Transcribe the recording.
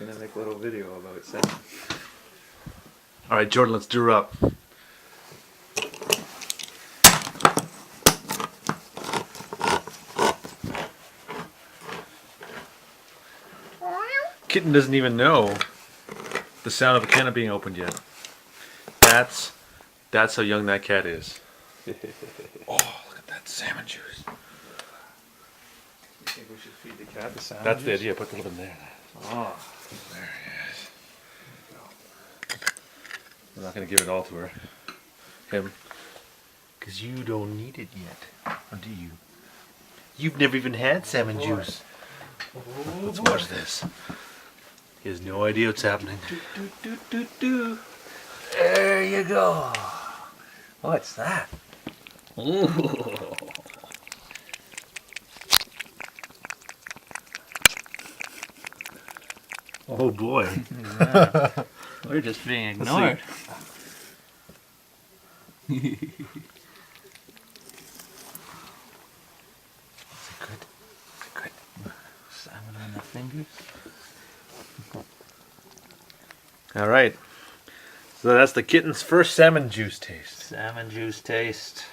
I'm gonna make a little video about salmon. All right, Jordan, let's do her up. Kitten doesn't even know the sound of a can being opened yet. That's how young that cat is. Oh, look at that salmon juice. You think we should feed the cat the salmon That's juice? the idea. Put the little in there. Oh, There he is. We're not going to give it all to her. Him. Because you don't need it yet. Or do you? You've never even had salmon juice. Let's watch this. He has no idea what's happening. There you go. What's that? Ooh. Oh boy. We're just being ignored. Is it good? Is it good? Salmon on the fingers. All right. So that's the kitten's first salmon juice taste. Salmon juice taste.